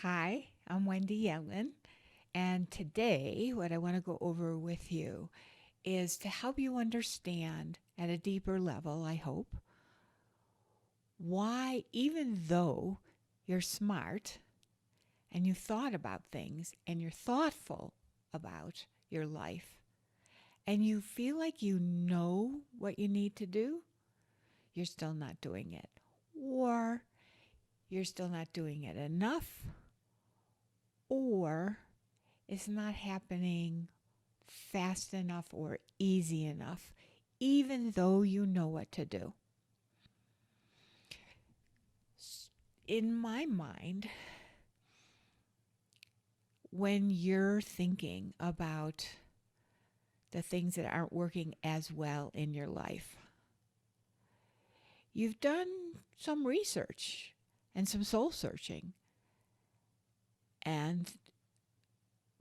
Hi, I'm Wendy Yellen, and today what I want to go over with you is to help you understand at a deeper level, I hope, why even though you're smart and you thought about things and you're thoughtful about your life and you feel like you know what you need to do, you're still not doing it. Or you're still not doing it enough, or it's not happening fast enough or easy enough, even though you know what to do. In my mind, when you're thinking about the things that aren't working as well in your life, you've done some research and some soul searching and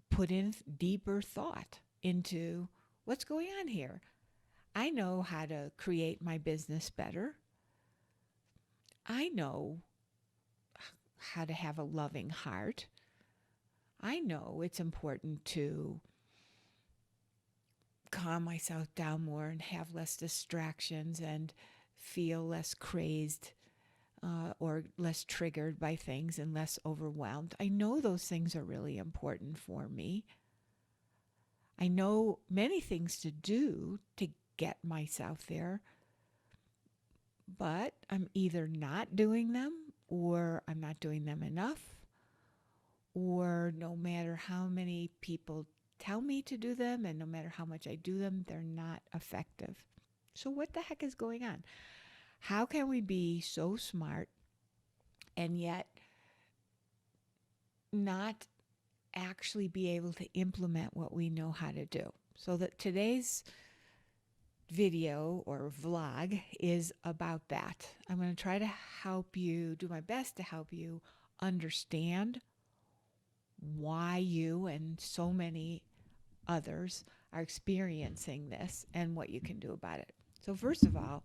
put in deeper thought into what's going on here. I know how to create my business better. I know how to have a loving heart. I know it's important to calm myself down more and have less distractions and feel less crazed or less triggered by things and less overwhelmed. I know those things are really important for me. I know many things to do to get myself there, but I'm either not doing them or I'm not doing them enough, or no matter how many people tell me to do them and no matter how much I do them, they're not effective. So, what the heck is going on? How can we be so smart and yet not actually be able to implement what we know how to do? So, that today's video or vlog is about that. I'm going to try to help you, do my best to help you understand why you and so many others are experiencing this and what you can do about it. So, first of all,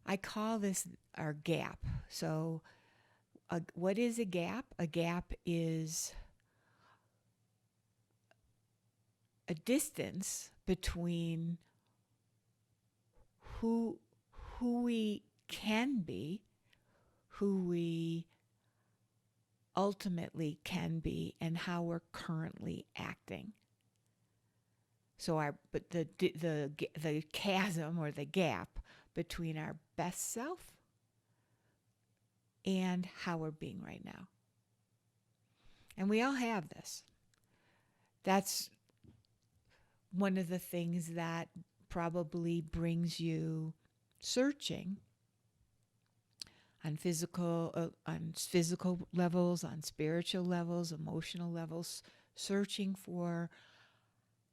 I call this our gap. So, what is a gap? A gap is a distance between who who we can be, who we ultimately can be, and how we're currently acting. So the chasm or the gap between our best self and how we're being right now. And we all have this. That's one of the things that probably brings you searching on physical levels, on spiritual levels, emotional levels, searching for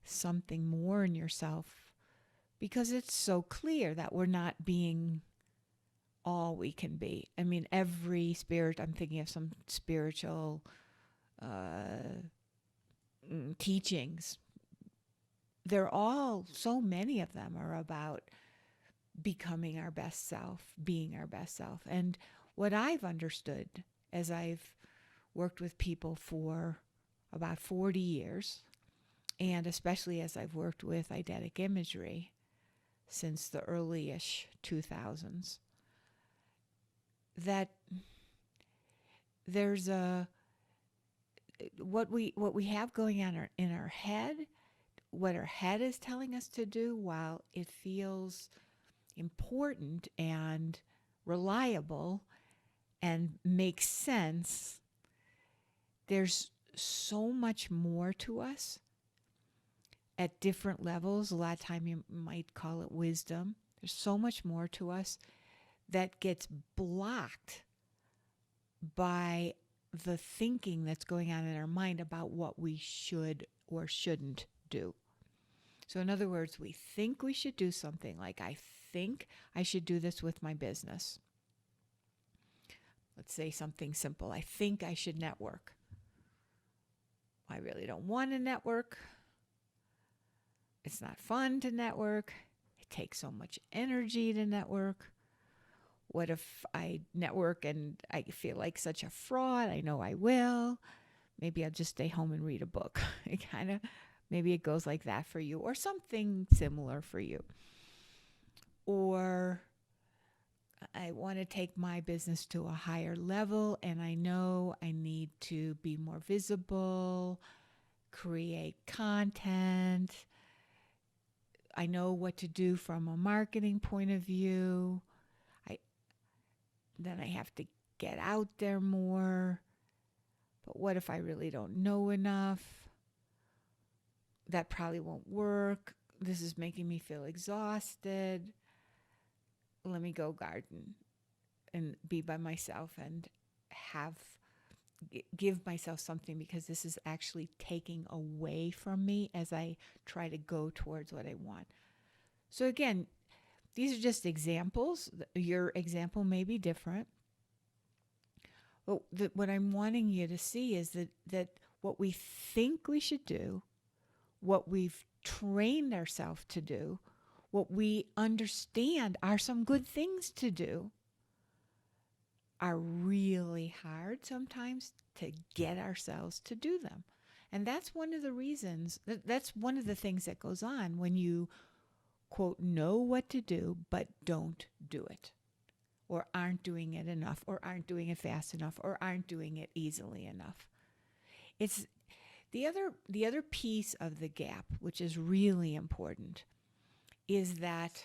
something more in yourself because it's so clear that we're not being all we can be. I mean, every spirit, I'm thinking of some spiritual teachings. They're all, so many of them are about becoming our best self, being our best self. And what I've understood as I've worked with people for about 40 years, and especially as I've worked with eidetic imagery since the early-ish 2000s, that there's a what we have going on in our head, what our head is telling us to do, while it feels important and reliable and makes sense, there's so much more to us at different levels. A lot of time you might call it wisdom. There's so much more to us that gets blocked by the thinking that's going on in our mind about what we should or shouldn't do. So in other words, we think we should do something, like I think I should do this with my business. Let's say something simple. I think I should network. I really don't want to network. It's not fun to network. It takes so much energy to network. What if I network and I feel like such a fraud? I know I will. Maybe I'll just stay home and read a book. It kind of, maybe it goes like that for you, or something similar for you. Or I want to take my business to a higher level, and I know I need to be more visible, create content. I know what to do from a marketing point of view. I then I have to get out there more. But what if I really don't know enough? That probably won't work. This is making me feel exhausted. Let me go garden and be by myself and have give myself something, because this is actually taking away from me as I try to go towards what I want. So again, these are just examples. Your example may be different. But what I'm wanting you to see is that what we think we should do, what we've trained ourselves to do, what we understand are some good things to do, are really hard sometimes to get ourselves to do them. And that's one of the reasons, that's one of the things that goes on when you, quote, know what to do, but don't do it, or aren't doing it enough, or aren't doing it fast enough, or aren't doing it easily enough. It's the other piece of the gap, which is really important, is that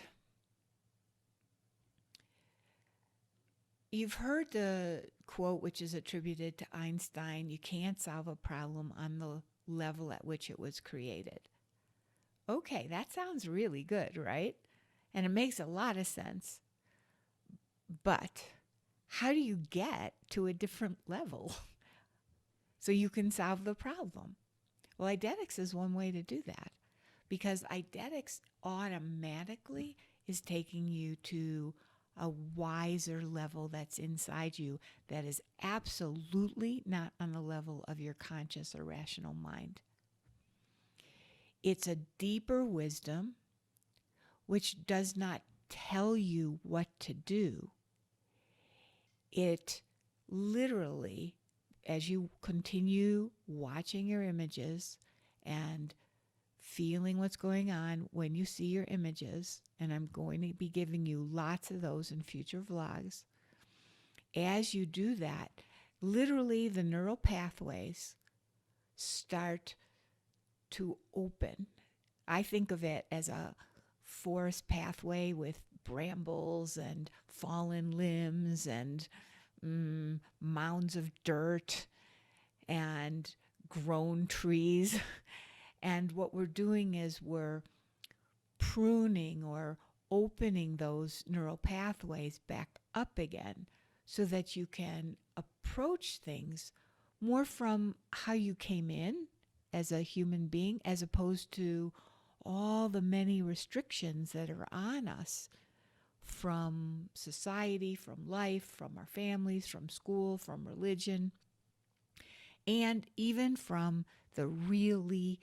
you've heard the quote, which is attributed to Einstein: you can't solve a problem on the level at which it was created. Okay, that sounds really good, right? And it makes a lot of sense. But how do you get to a different level so you can solve the problem? Well, Eidetics is one way to do that, because Eidetics automatically is taking you to a wiser level that's inside you, that is absolutely not on the level of your conscious or rational mind. It's a deeper wisdom which does not tell you what to do. It literally, as you continue watching your images and feeling what's going on when you see your images, and I'm going to be giving you lots of those in future vlogs, as you do that, literally the neural pathways start to open. I think of it as a forest pathway with brambles and fallen limbs and mounds of dirt and grown trees. And what we're doing is we're pruning or opening those neural pathways back up again, so that you can approach things more from how you came in as a human being, as opposed to all the many restrictions that are on us from society, from life, from our families, from school, from religion, and even from the really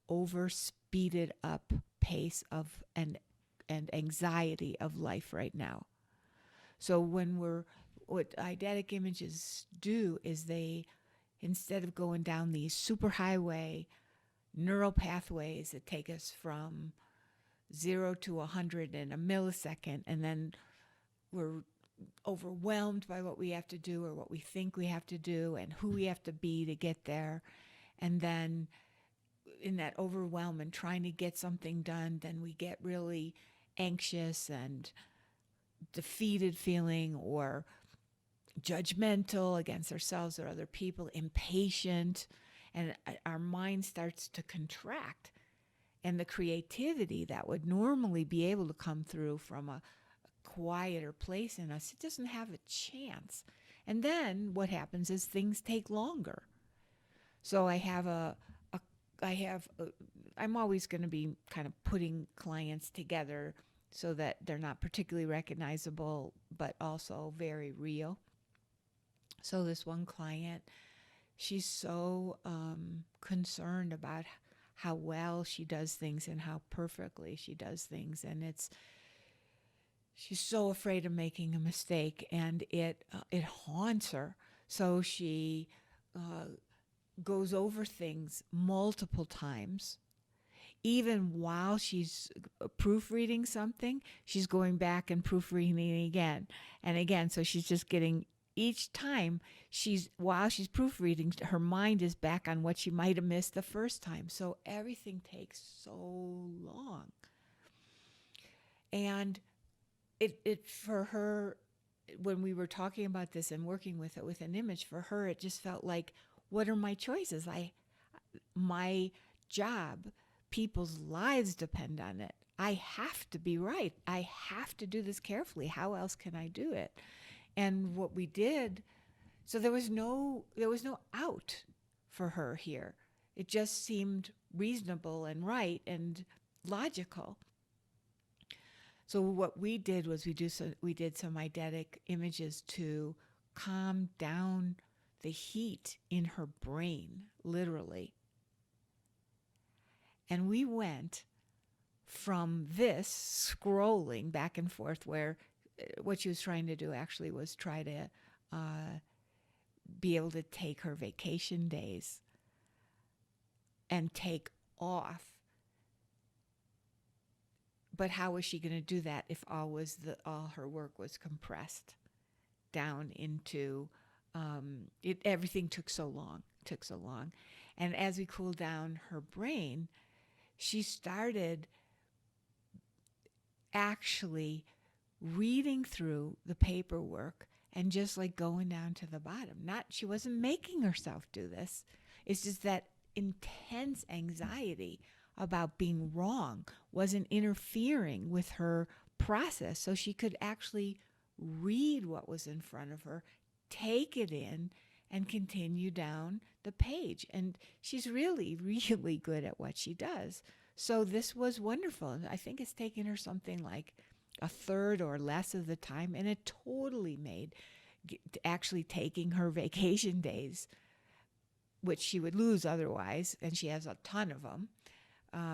over-speeded up pace of and anxiety of life right now. So what eidetic images do is they, instead of going down these superhighway neural pathways that take us from 0 to 100 in a millisecond, and then we're overwhelmed by what we have to do or what we think we have to do and who we have to be to get there. And then in that overwhelm and trying to get something done, then we get really anxious and defeated feeling, or judgmental against ourselves or other people, impatient, and our mind starts to contract. And the creativity that would normally be able to come through from a quieter place in us, it doesn't have a chance. And then what happens is things take longer. So I'm always going to be kind of putting clients together so that they're not particularly recognizable, but also very real. So this one client, she's so concerned about how well she does things and how perfectly she does things. And she's so afraid of making a mistake, and it haunts her. So she uh, goes over things multiple times. Even while she's proofreading something, she's going back and proofreading again and again. So she's just getting, each time while she's proofreading, her mind is back on what she might have missed the first time. So everything takes so long. And it for her, when we were talking about this and working with it with an image, for her it just felt like, what are my choices? My job, people's lives depend on it. I have to be right. I have to do this carefully. How else can I do it? And what we did, so there was no out for her here. It just seemed reasonable and right and logical. So what we did was we did some eidetic images to calm down the heat in her brain, literally. And we went from this scrolling back and forth, where what she was trying to do actually was try to be able to take her vacation days and take off. But how was she going to do that if all her work was compressed down into everything took so long. And as we cooled down her brain, she started actually reading through the paperwork and just like going down to the bottom. She wasn't making herself do this. It's just that intense anxiety about being wrong wasn't interfering with her process, so she could actually read what was in front of her, take it in, and continue down the page. And she's really, really good at what she does. So this was wonderful. I think it's taken her something like a third or less of the time, and it totally made actually taking her vacation days, which she would lose otherwise, and she has a ton of them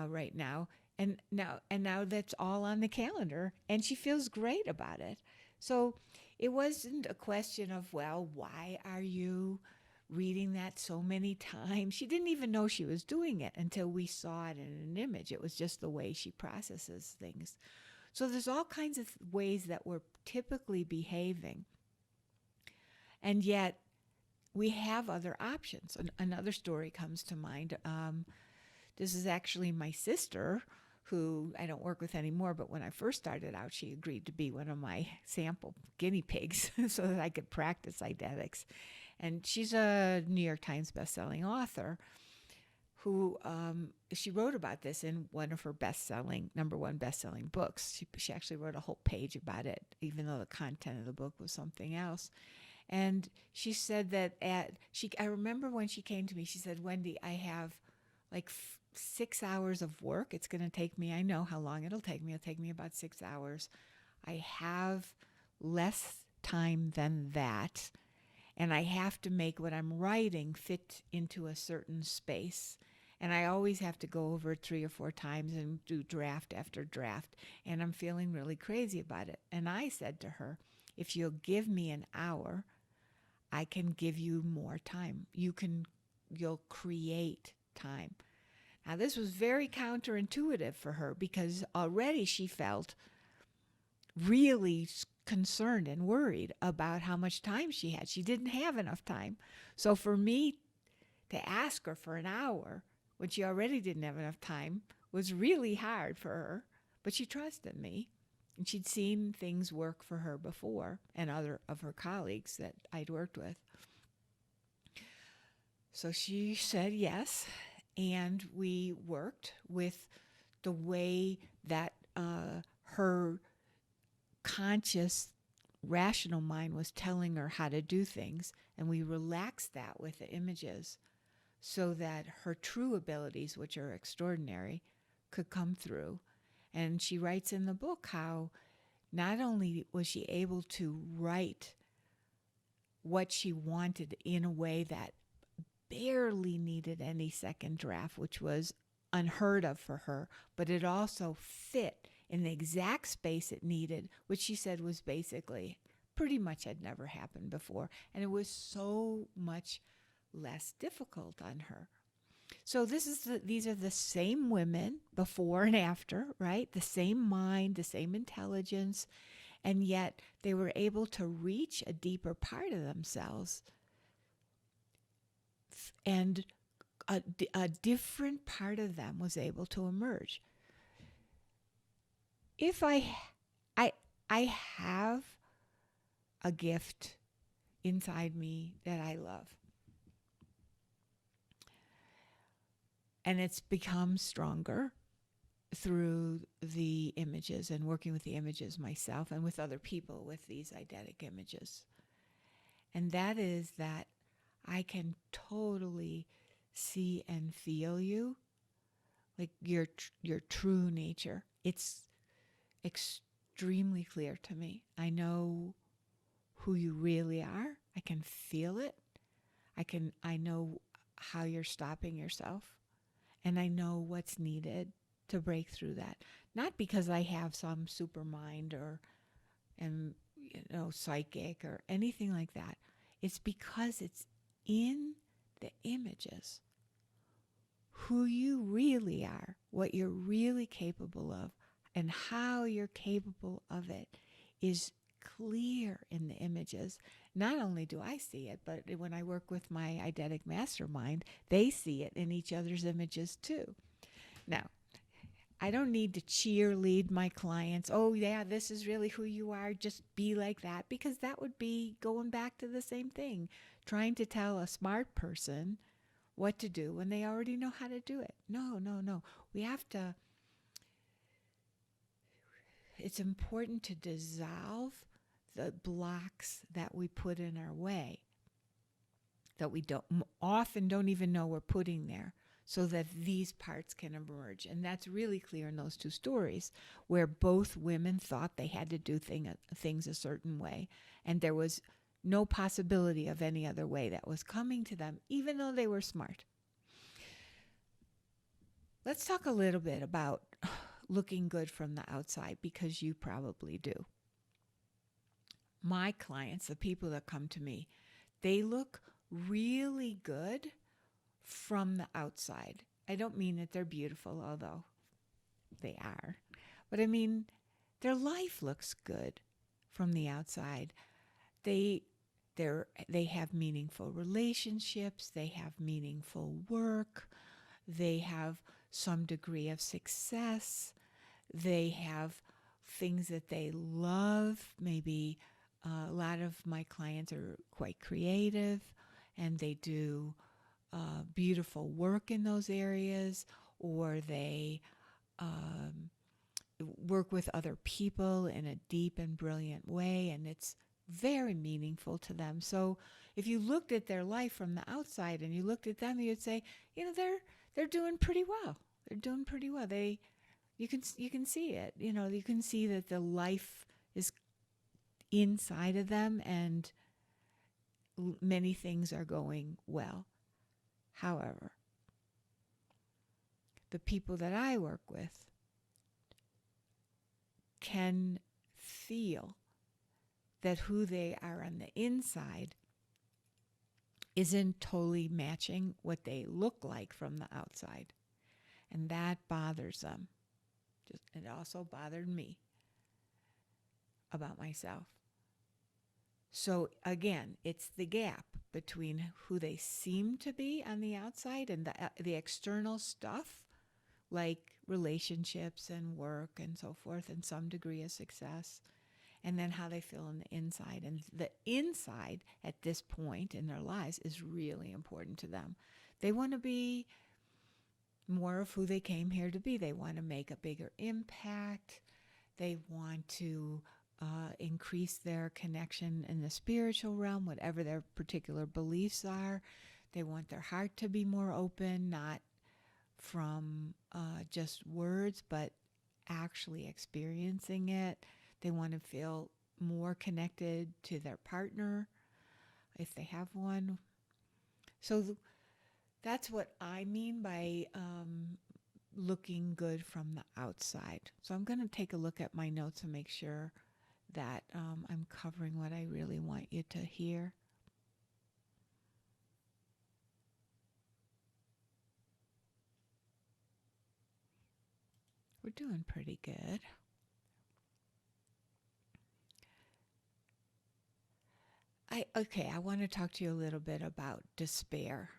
right now. And now that's all on the calendar, and she feels great about it. So it wasn't a question of, well, why are you reading that so many times? She didn't even know she was doing it until we saw it in an image. It was just the way she processes things. So there's all kinds of ways that we're typically behaving. And yet we have other options. Another story comes to mind. This is actually my sister, who I don't work with anymore, but when I first started out, she agreed to be one of my sample guinea pigs so that I could practice Eidetics. And she's a New York Times bestselling author who she wrote about this in one of her number one bestselling books. She actually wrote a whole page about it, even though the content of the book was something else. And she said that I remember when she came to me, she said, Wendy, I have like 6 hours of work. It's going to take me, I know how long it'll take me. It'll take me about 6 hours. I have less time than that, and I have to make what I'm writing fit into a certain space. And I always have to go over it 3 or 4 times and do draft after draft, and I'm feeling really crazy about it. And I said to her, if you'll give me an hour, I can give you more time. You'll create time. Now, this was very counterintuitive for her because already she felt really concerned and worried about how much time she had. She didn't have enough time. So for me to ask her for an hour when she already didn't have enough time was really hard for her. But she trusted me, and she'd seen things work for her before and other of her colleagues that I'd worked with. So she said yes. And we worked with the way that her conscious, rational mind was telling her how to do things. And we relaxed that with the images so that her true abilities, which are extraordinary, could come through. And she writes in the book how not only was she able to write what she wanted in a way that barely needed any second draft, which was unheard of for her, but it also fit in the exact space it needed, which she said was basically pretty much had never happened before. And it was so much less difficult on her. So these are the same women before and after, right? The same mind, the same intelligence, and yet they were able to reach a deeper part of themselves, and a different part of them was able to emerge. If I have a gift inside me that I love, and it's become stronger through the images and working with the images myself and with other people with these eidetic images. And that is that I can totally see and feel you, like your true nature. It's extremely clear to me. I know who you really are. I can feel it. I know how you're stopping yourself, and I know what's needed to break through that. Not because I have some super mind or am psychic or anything like that. It's because it's in the images. Who you really are, what you're really capable of, and how you're capable of it is clear in the images. Not only do I see it, but when I work with my Eidetic mastermind, they see it in each other's images too. Now, I don't need to cheerlead my clients. Oh, yeah, this is really who you are. Just be like that. Because that would be going back to the same thing. Trying to tell a smart person what to do when they already know how to do it. No. We have to, it's important to dissolve the blocks that we put in our way, that we often don't even know we're putting there, so that these parts can emerge. And that's really clear in those two stories, where both women thought they had to do things a certain way, and there was no possibility of any other way that was coming to them, even though they were smart. Let's talk a little bit about looking good from the outside, because you probably do. My clients, the people that come to me, they look really good from the outside. I don't mean that they're beautiful, although they are. But I mean, their life looks good from the outside. They have meaningful relationships. They have meaningful work. They have some degree of success. They have things that they love. Maybe a lot of my clients are quite creative, and they do beautiful work in those areas, or they work with other people in a deep and brilliant way, and it's very meaningful to them. So if you looked at their life from the outside and you looked at them, you'd say, they're doing pretty well. They're doing pretty well. You can see it. You can see that the life is inside of them, and many things are going well. However, the people that I work with can feel that who they are on the inside isn't totally matching what they look like from the outside. And that bothers them. It also bothered me about myself. So again, it's the gap between who they seem to be on the outside and the external stuff, like relationships and work and so forth, and some degree of success, and then how they feel on the inside. And the inside at this point in their lives is really important to them. They want to be more of who they came here to be. They want to make a bigger impact. They want to increase their connection in the spiritual realm, whatever their particular beliefs are. They want their heart to be more open, not from just words, but actually experiencing it. They want to feel more connected to their partner, if they have one. So that's what I mean by looking good from the outside. So I'm going to take a look at my notes and make sure that I'm covering what I really want you to hear. We're doing pretty good. I want to talk to you a little bit about despair.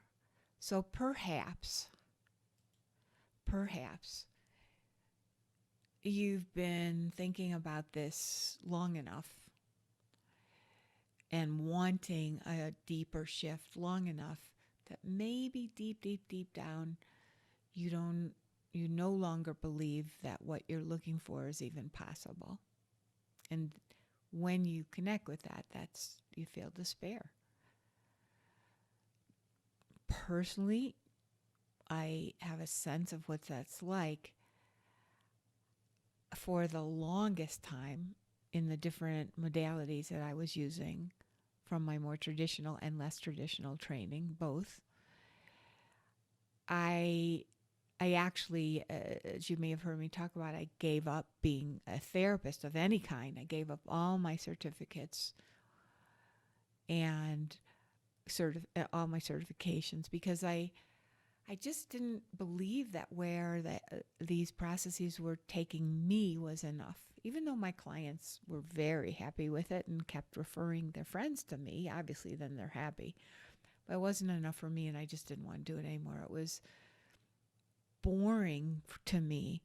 So perhaps you've been thinking about this long enough and wanting a deeper shift long enough that maybe deep down you no longer believe that what you're looking for is even possible. And when you connect with that, you feel despair. Personally, I have a sense of what that's like. For the longest time in the different modalities that I was using from my more traditional and less traditional training, both, I actually, as you may have heard me talk about, I gave up being a therapist of any kind. I gave up all my certificates and all my certifications because I just didn't believe that where these processes were taking me was enough. Even though my clients were very happy with it and kept referring their friends to me, obviously then they're happy. But it wasn't enough for me, and I just didn't want to do it anymore. It was boring to me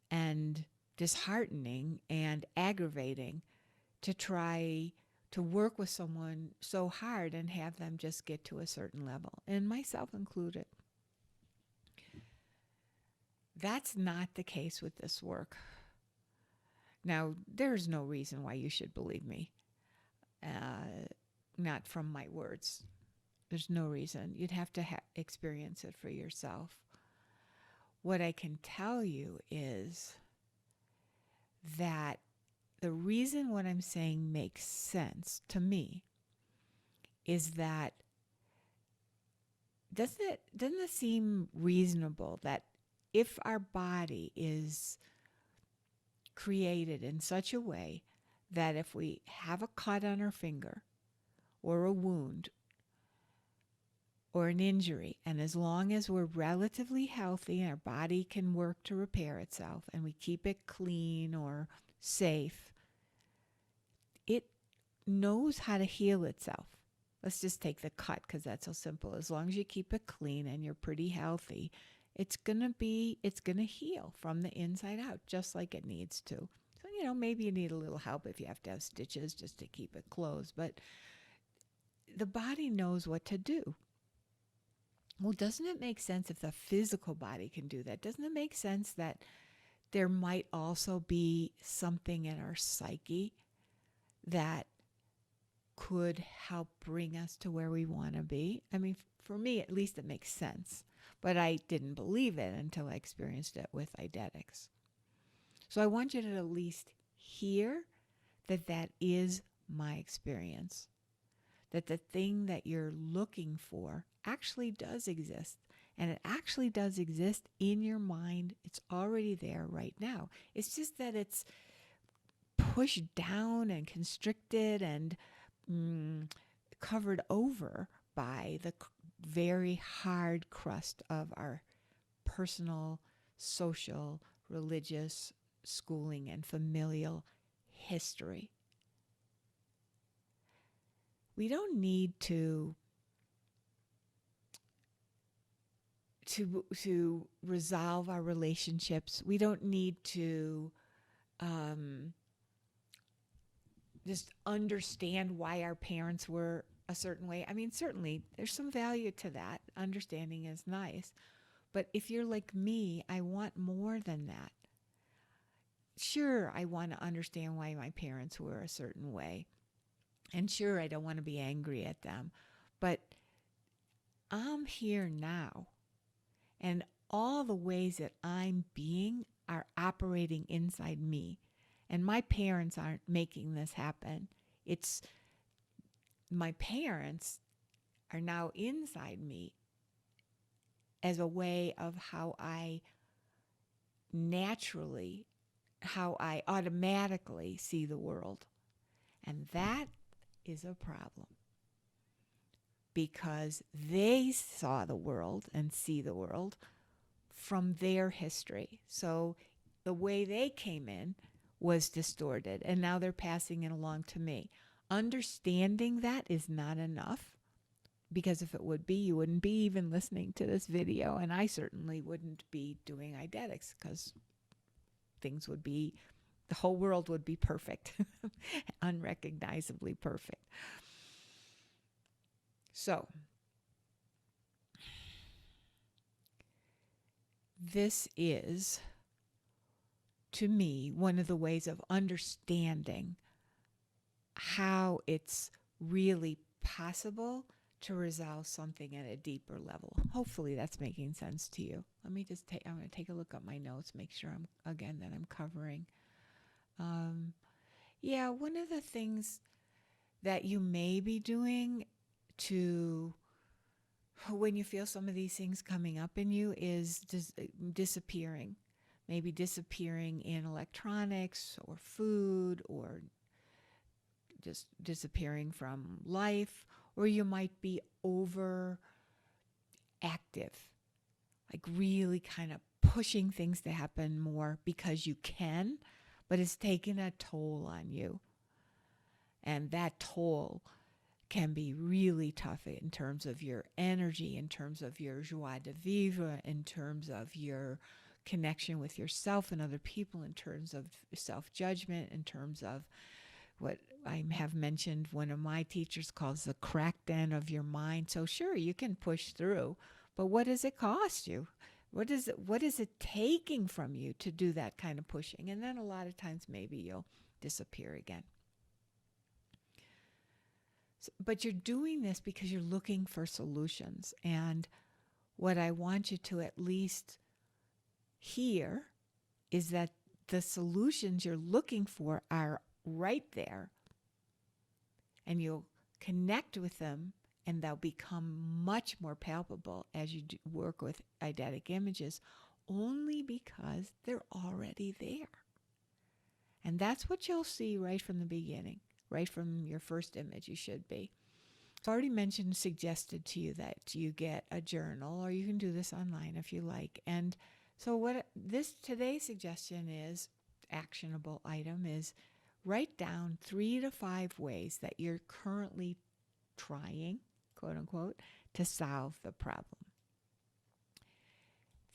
and disheartening and aggravating to try to work with someone so hard and have them just get to a certain level, and myself included. That's not the case with this work. Now, there's no reason why you should believe me, not from my words. There's no reason. You'd have to experience it for yourself. What I can tell you is that the reason what I'm saying makes sense to me is that doesn't it seem reasonable that if our body is created in such a way that if we have a cut on our finger or a wound or an injury, and as long as we're relatively healthy and our body can work to repair itself and we keep it clean or safe, it knows how to heal itself. Let's just take the cut because that's so simple. As long as you keep it clean and you're pretty healthy, it's gonna heal from the inside out just like it needs to. So, maybe you need a little help if you have to have stitches just to keep it closed, but the body knows what to do. Well, doesn't it make sense if the physical body can do that? Doesn't it make sense that there might also be something in our psyche that could help bring us to where we want to be? I mean, for me, at least it makes sense. But I didn't believe it until I experienced it with Eidetics. So I want you to at least hear that is my experience. That the thing that you're looking for actually does exist. And it actually does exist in your mind. It's already there right now. It's just that it's pushed down and constricted and covered over by the very hard crust of our personal, social, religious, schooling, and familial history. We don't need to resolve our relationships. We don't need to just understand why our parents were a certain way. I mean, certainly there's some value to that. Understanding is nice. But if you're like me, I want more than that. Sure, I want to understand why my parents were a certain way. And sure, I don't want to be angry at them. But I'm here now. And all the ways that I'm being are operating inside me. And my parents aren't making this happen. It's my parents are now inside me as a way of how I naturally, how I automatically see the world. And that is a problem because they saw the world and see the world from their history. So the way they came in was distorted, and now they're passing it along to me. Understanding that is not enough, because if it would be, you wouldn't be even listening to this video, and I certainly wouldn't be doing Eidetics, because things would be, the whole world would be perfect, unrecognizably perfect. So, this is, to me, one of the ways of understanding how it's really possible to resolve something at a deeper level. Hopefully that's making sense to you. Let me just I'm going to take a look at my notes, make sure that I'm covering. Yeah, one of the things that you may be doing to, when you feel some of these things coming up in you, is disappearing. Maybe disappearing in electronics or food, or just disappearing from life, or you might be over active, like really kind of pushing things to happen more because you can, but it's taking a toll on you. And that toll can be really tough in terms of your energy, in terms of your joie de vivre, in terms of your connection with yourself and other people, in terms of self-judgment, in terms of what I have mentioned one of my teachers calls the crack den of your mind. So sure, you can push through, but what does it cost you? What is it taking from you to do that kind of pushing? And then a lot of times maybe you'll disappear again. But you're doing this because you're looking for solutions. And what I want you to at least hear is that the solutions you're looking for are right there. And you'll connect with them, and they'll become much more palpable as you work with eidetic images, only because they're already there. And that's what you'll see right from the beginning. Right from your first image, you should be. So I already suggested to you that you get a journal, or you can do this online if you like. And so what today's suggestion is, actionable item, is write down 3 to 5 ways that you're currently trying, quote unquote, to solve the problem.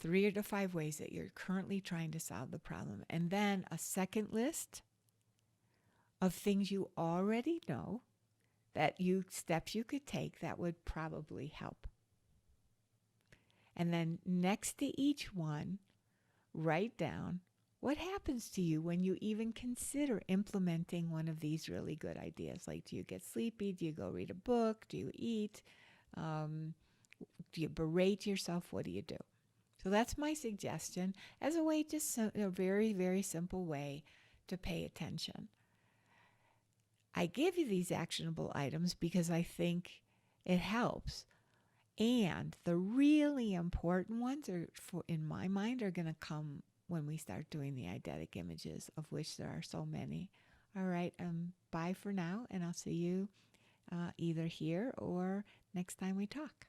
3 to 5 ways that you're currently trying to solve the problem. And then a second list of things you already know, steps you could take that would probably help. And then next to each one, write down what happens to you when you even consider implementing one of these really good ideas. Like, do you get sleepy? Do you go read a book? Do you eat? Do you berate yourself? What do you do? So that's my suggestion as a way, just a very, very simple way to pay attention. I give you these actionable items because I think it helps. And the really important ones in my mind, are going to come when we start doing the eidetic images, of which there are so many. All right, bye for now, and I'll see you either here or next time we talk.